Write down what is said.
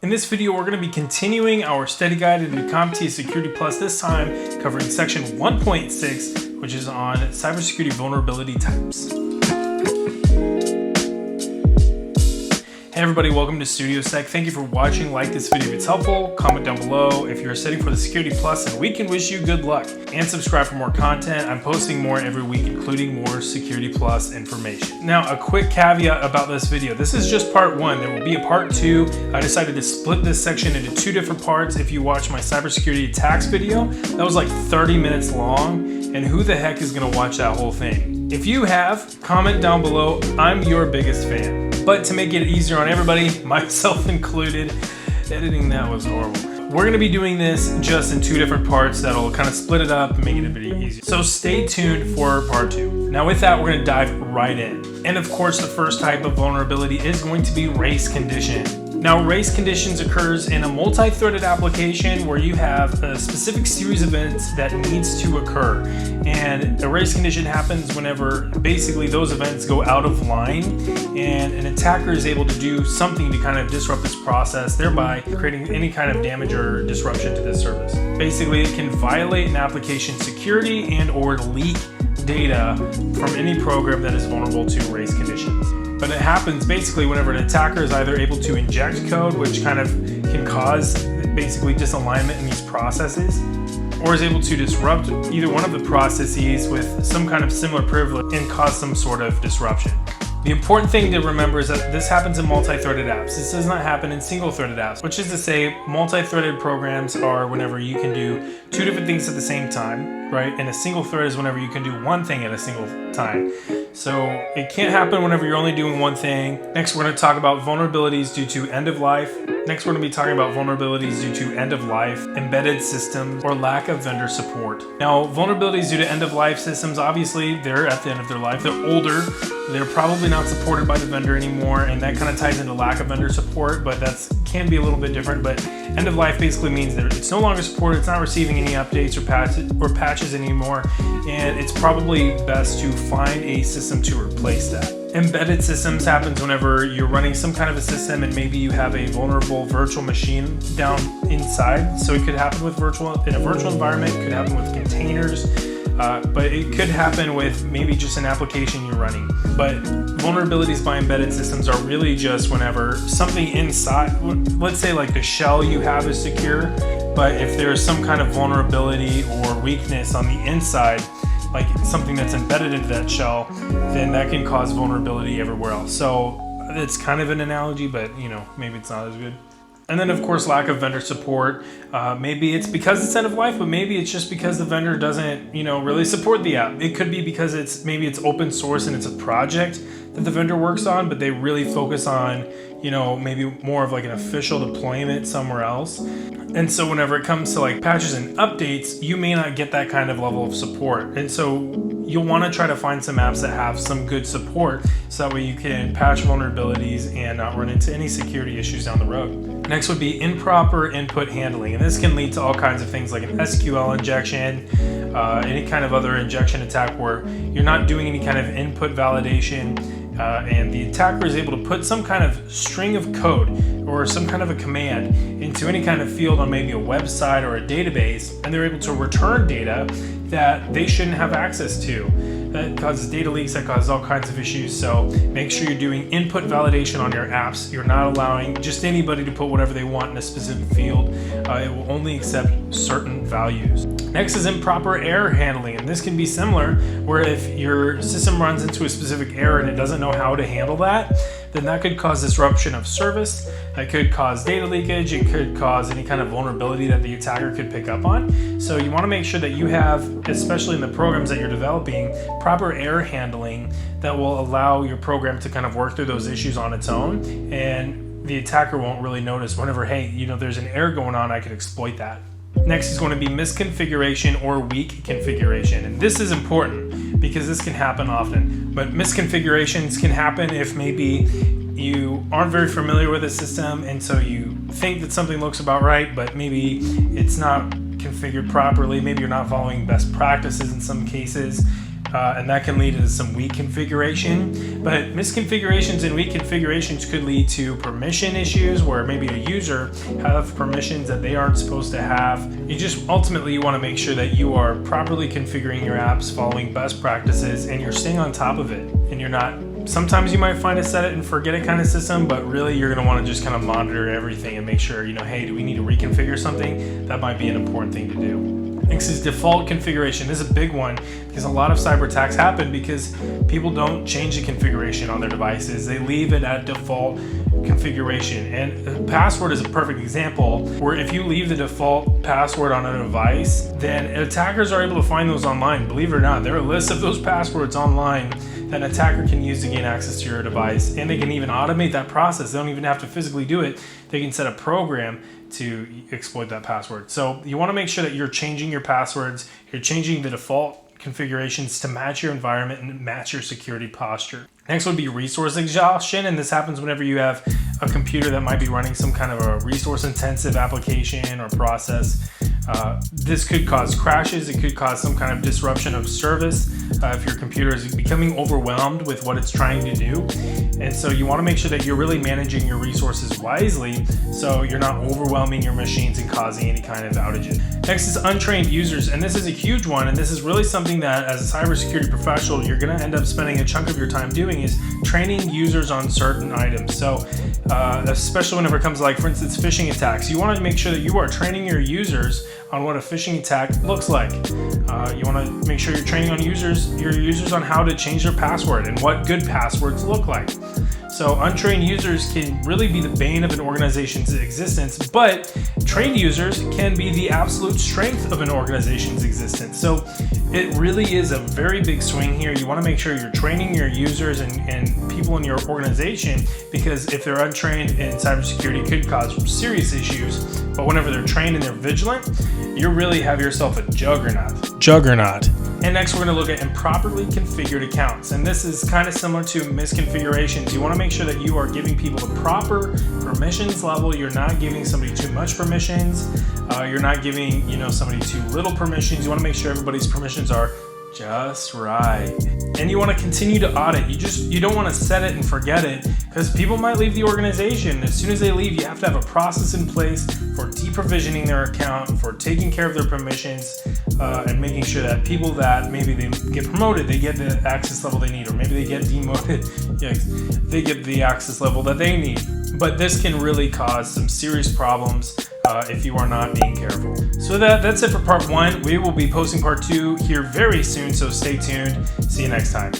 In this video, we're going to be continuing our study guide into CompTIA Security Plus, this time covering section 1.6, which is on cybersecurity vulnerability types. Hey everybody, welcome to StudioSec. Thank you for watching. Like this video if it's helpful, comment down below if you're setting for the Security Plus, and we can wish you good luck. And subscribe for more content. I'm posting more every week, including more Security Plus information. Now, a quick caveat about this video. This is just part one. There will be a part two. I decided to split this section into two different parts. If you watch my cybersecurity attacks video, that was like 30 minutes long, and who the heck is gonna watch that whole thing? If you have, comment down below. I'm your biggest fan. But to make it easier on everybody, myself included, editing that was horrible. We're gonna be doing this just in two different parts that'll kind of split it up and make it a bit easier. So stay tuned for part two. Now with that, we're gonna dive right in. And of course, the first type of vulnerability is going to be race condition. Now, race conditions occurs in a multi-threaded application where you have a specific series of events that needs to occur. And a race condition happens whenever basically those events go out of line and an attacker is able to do something to kind of disrupt this process, thereby creating any kind of damage or disruption to this service. Basically, it can violate an application security and or leak data from any program that is vulnerable to race conditions. But it happens basically whenever an attacker is either able to inject code, which kind of can cause basically disalignment in these processes, or is able to disrupt either one of the processes with some kind of similar privilege and cause some sort of disruption. The important thing to remember is that this happens in multi-threaded apps. This does not happen in single-threaded apps, which is to say multi-threaded programs are whenever you can do two different things at the same time, right? And a single thread is whenever you can do one thing at a single time. So it can't happen whenever you're only doing one thing. Next, we're going to talk about vulnerabilities due to end of life. Next, we're going to be talking about vulnerabilities due to end of life, embedded systems, or lack of vendor support. Now, vulnerabilities due to end of life systems, obviously, they're at the end of their life. They're older. They're probably not supported by the vendor anymore, and that kind of ties into lack of vendor support, but that can be a little bit different. But end of life basically means that it's no longer supported, it's not receiving any updates or patches anymore, and it's probably best to find a system to replace that. Embedded systems happens whenever you're running some kind of a system and maybe you have a vulnerable virtual machine down inside. So it could happen with in a virtual environment, it could happen with containers, but it could happen with maybe just an application you're running. But vulnerabilities by embedded systems are really just whenever something inside, let's say like the shell you have is secure, but if there's some kind of vulnerability or weakness on the inside, like something that's embedded into that shell, then that can cause vulnerability everywhere else. So it's kind of an analogy, but maybe it's not as good. And then of course, lack of vendor support. Maybe it's because it's end of life, but maybe it's just because the vendor doesn't, really support the app. It could be because maybe it's open source and it's a project that the vendor works on, but they really focus on, maybe more of like an official deployment somewhere else. And so whenever it comes to like patches and updates, you may not get that kind of level of support. And so you'll want to try to find some apps that have some good support, so that way you can patch vulnerabilities and not run into any security issues down the road. Next would be improper input handling. And this can lead to all kinds of things like an SQL injection, any kind of other injection attack where you're not doing any kind of input validation, and the attacker is able to put some kind of string of code or some kind of a command into any kind of field on maybe a website or a database, and they're able to return data that they shouldn't have access to. That causes data leaks, that causes all kinds of issues. So make sure you're doing input validation on your apps. You're not allowing just anybody to put whatever they want in a specific field. It will only accept certain values. Next is improper error handling, and this can be similar, where if your system runs into a specific error and it doesn't know how to handle that, then that could cause disruption of service, that could cause data leakage, it could cause any kind of vulnerability that the attacker could pick up on. So you want to make sure that you have, especially in the programs that you're developing, proper error handling that will allow your program to kind of work through those issues on its own, and the attacker won't really notice whenever, hey, there's an error going on, I could exploit that. Next is going to be misconfiguration or weak configuration. And this is important because this can happen often. But misconfigurations can happen if maybe you aren't very familiar with a system, and so you think that something looks about right, but maybe it's not configured properly. Maybe you're not following best practices in some cases. and that can lead to some weak configuration. But misconfigurations and weak configurations could lead to permission issues where maybe a user have permissions that they aren't supposed to have. You want to make sure that you are properly configuring your apps, following best practices, and you're staying on top of it. And you're not, sometimes you might find a set it and forget it kind of system, but really you're going to want to just kind of monitor everything and make sure, hey, do we need to reconfigure something? That might be an important thing to do. Next is default configuration. This is a big one because a lot of cyber attacks happen because people don't change the configuration on their devices. They leave it at default configuration. And password is a perfect example where if you leave the default password on a device, then attackers are able to find those online. Believe it or not, there are lists of those passwords online that an attacker can use to gain access to your device, and they can even automate that process. They don't even have to physically do it. They can set a program to exploit that password. So you want to make sure that you're changing your passwords, you're changing the default configurations to match your environment and match your security posture. Next would be resource exhaustion, and this happens whenever you have a computer that might be running some kind of a resource-intensive application or process. This could cause crashes, it could cause some kind of disruption of service if your computer is becoming overwhelmed with what it's trying to do. And so you want to make sure that you're really managing your resources wisely so you're not overwhelming your machines and causing any kind of outages. Next is untrained users, and this is a huge one, and this is really something that as a cybersecurity professional you're going to end up spending a chunk of your time doing is training users on certain items. So especially whenever it comes to, like, for instance, phishing attacks, you want to make sure that you are training your users on what a phishing attack looks like. You want to make sure you're training on your users on how to change their password and what good passwords look like. So untrained users can really be the bane of an organization's existence, but trained users can be the absolute strength of an organization's existence. So it really is a very big swing here. You want to make sure you're training your users and people in your organization, because if they're untrained in cybersecurity, it could cause serious issues. But whenever they're trained and they're vigilant, you really have yourself a juggernaut. And next we're going to look at improperly configured accounts. And this is kind of similar to misconfigurations. You want to make sure that you are giving people the proper permissions level. You're not giving somebody too much permissions. You're not giving somebody too little permissions. You want to make sure everybody's permissions are just right. And you want to continue to audit. You don't want to set it and forget it, because people might leave the organization. As soon as they leave, you have to have a process in place for deprovisioning their account, for taking care of their permissions, and making sure that people that maybe they get promoted, they get the access level they need, or maybe they get demoted, they get the access level that they need. But this can really cause some serious problems if you are not being careful. So that's it for part 1. We will be posting part 2 here very soon, so stay tuned. See you next time.